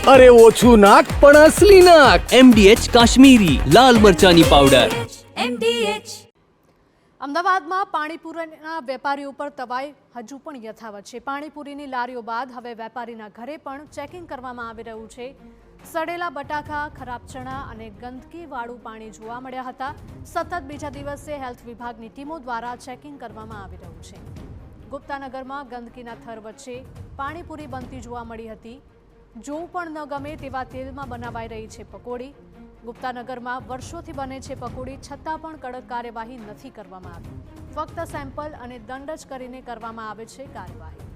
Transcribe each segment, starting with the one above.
અરે ઓછું નાક પણ અસલી નાક. MDH કાશ્મીરી લાલ મરચાની પાવડર. અમદાવાદમાં પાણીપુરીના વેપારીઓ પર તવાઈ હજુ પણ યથાવત છે. પાણીપુરીની લારીઓ બાદ હવે વેપારીના ઘરે પણ ચેકિંગ કરવામાં આવી રહ્યું છે. સડેલા બટાકા, ખરાબ ચણા અને ગંદકીવાળું પાણી જોવા મળ્યા હતા. સતત બીજા દિવસે હેલ્થ વિભાગની ટીમો દ્વારા ચેકિંગ કરવામાં આવી રહ્યું છે. ગુપ્તાનગરમાં ગંદકીના થર વચ્ચે પાણીપુરી બનતી જોવા મળી હતી. જોવું પણ ન ગમે તેવા તેલમાં બનાવાઈ રહી છે પકોડી. ગુપ્તાનગરમાં વર્ષોથી બને છે પકોડી, છતાં પણ કડક કાર્યવાહી નથી કરવામાં આવી. ફક્ત સેમ્પલ અને દંડ જ કરીને કરવામાં આવે છે કાર્યવાહી.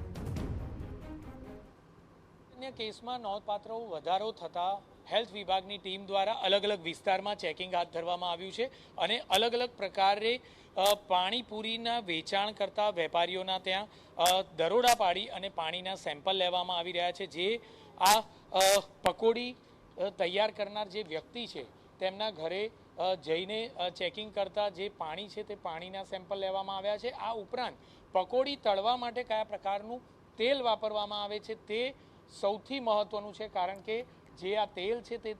અન્ય કેસમાં નોંધપાત્ર વધારો થતા હેલ્થ વિભાગની ટીમ દ્વારા અલગ અલગ વિસ્તારમાં ચેકિંગ હાથ ધરવામાં આવ્યું છે અને અલગ અલગ પ્રકારે પાણીપુરીના વેચાણ કરતા વેપારીઓના ત્યાં દરોડા પાડી અને પાણીના સેમ્પલ લેવામાં આવી રહ્યા છે. જે આ પકોડી તૈયાર કરનાર જે વ્યક્તિ છે તેમના ઘરે જઈને ચેકિંગ કરતા જે પાણી છે તે પાણીના સેમ્પલ લેવામાં આવ્યા છે. આ ઉપરાંત પકોડી તળવા માટે કયા પ્રકારનું તેલ વાપરવામાં આવે છે તે સૌથી મહત્વનું છે, કારણ કે જે આ તેલ છે તે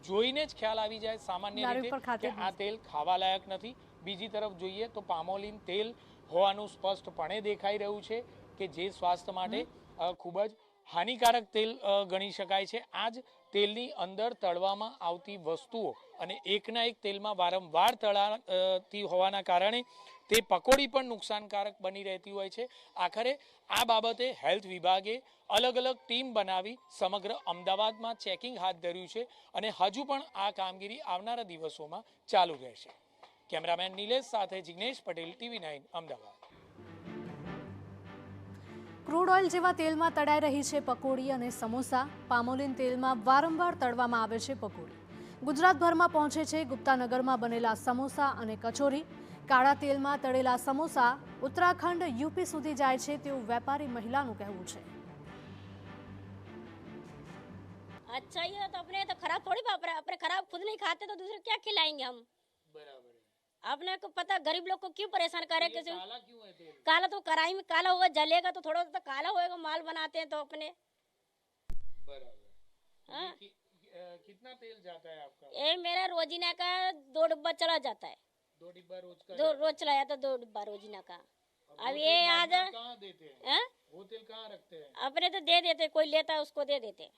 જોઈને જ ખ્યાલ આવી જાય સામાન્ય રીતે કે આ તેલ ખાવા લાયક નથી. બીજી તરફ જોઈએ તો પામોલીન તેલ હોવાનું સ્પષ્ટપણે દેખાઈ રહ્યું છે કે જે સ્વાસ્થ્ય માટે ખૂબ જ હાનિકારક તેલ ગણી શકાય છે. આ જ તેલની અંદર તળવામાં આવતી વસ્તુઓ અને એકના એક તેલમાં વારંવાર તળાતી હોવાના કારણે તે પકોડી પણ નુકસાનકારક બની રહેતી હોય છે. આખરે આ બાબતે હેલ્થ વિભાગે અલગ અલગ ટીમ બનાવી સમગ્ર અમદાવાદમાં ચેકિંગ હાથ ધર્યું છે અને હજુ પણ આ કામગીરી આવનારા દિવસોમાં ચાલુ રહેશે. કેમેરામેન નિલેશ સાથે Jignesh Patel, TV9 Ahmedabad. Crude oil જેવા તેલમાં તળાઈ રહી છે પકોડી અને સમોસા. પામોલીન તેલમાં વારંવાર તળવામાં આવે છે પકોડી. ગુજરાતભરમાં પહોંચે છે ગુપ્તાનગરમાં બનેલા સમોસા અને કચોરી. કાળા તેલમાં તળેલા સમોસા ઉત્તરાખંડ, યુપી સુધી જાય છે તેવું વેપારી મહિલાનું કહેવું છે. अच्छा ही है तो अपने तो खराब थोड़ी वापरा, अपने खराब खुद नहीं खाते तो दूसरे क्या खिलाएंगे हम. बराबर है. अपने को पता गरीब लोग को क्यों परेशान करे. काला क्यों है तेल? काला तो कढ़ाई में काला होगा, जलेगा तो थोड़ा तो काला होएगा. माल बनाते हैं तो अपने. बराबर. हाँ? कितना तेल जाता है आपका? ये मेरा रोजीना का 2 डिब्बा चला जाता है. 2 डिब्बा रोज का? रोज चला जाता 2 डिब्बा रोजीना का. अब ये आज कहाँ देते हैं? वो तेल कहाँ रखते हैं? अपने तो दे देते, कोई लेता है उसको दे देते.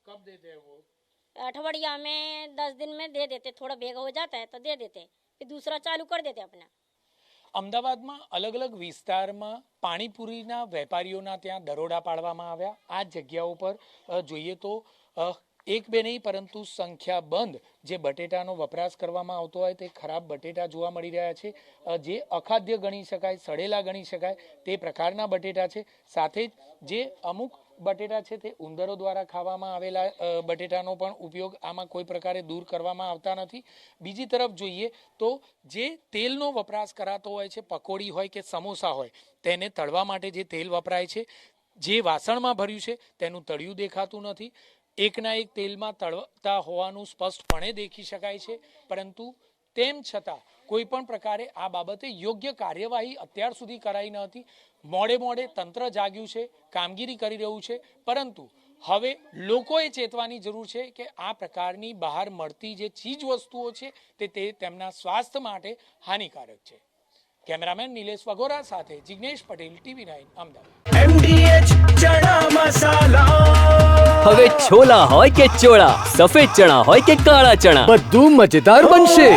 कब देते हैं वो? अठवड़िया में 10 दिन में दे देते. थोड़ा भेगा हो जाता है तो दे देते, फिर दूसरा चालू कर देते अपना. અમદાવાદમાં અલગ અલગ વિસ્તારમાં પાણીપુરીના વેપારીઓના ત્યાં દરોડા પાડવામાં આવ્યા. આ જગ્યાઓ પર જોઈએ તો એક બે નહીં પરંતુ સંખ્યાબંધ જે બટેટાનો વપરાશ કરવામાં આવતો હોય તે ખરાબ બટેટા જોવા મળી રહ્યા છે. જે અખાદ્ય ગણી શકાય, સડેલા ગણી શકાય તે પ્રકારના બટેટા છે. સાથે જ જે અમુક બટેટા છે તે ઉંદરો દ્વારા ખાવામાં આવેલા બટેટાનો પણ ઉપયોગ આમાં કોઈ પ્રકારે દૂર કરવામાં આવતા નથી. બીજી તરફ જોઈએ તો જે તેલનો વપરાશ કરાતો હોય છે, પકોડી હોય કે સમોસા હોય, તેને તળવા માટે જે તેલ વપરાય છે જે વાસણમાં ભર્યું છે તેનું તળિયું દેખાતું નથી. એકના એક તેલમાં તળતા હોવાનું સ્પષ્ટપણે દેખી શકાય છે, પરંતુ તેમ છતાં કોઈ પણ પ્રકારે આ બાબતે યોગ્ય કાર્યવાહી અત્યાર સુધી કરાઈ ન હતી. મોડે તંત્ર જાગ્યું છે, કામગીરી કરી રહ્યું છે, પરંતુ હવે લોકોએ ચેતવાની જરૂર છે કે આ પ્રકારની બહાર મળતી જે ચીજ વસ્તુઓ છે તે તેમના સ્વાસ્થ્ય માટે હાનિકારક છે. કેમેરામેન નિલેશ વગોરા સાથે જિગ્નેશ પટેલ, TV9 અમદાવાદ. MDH ચણા મસાલા. હવે છોલા હોય કે ચોળા, સફેદ ચણા હોય કે કાળા ચણા, બધું મજેદાર બનશે.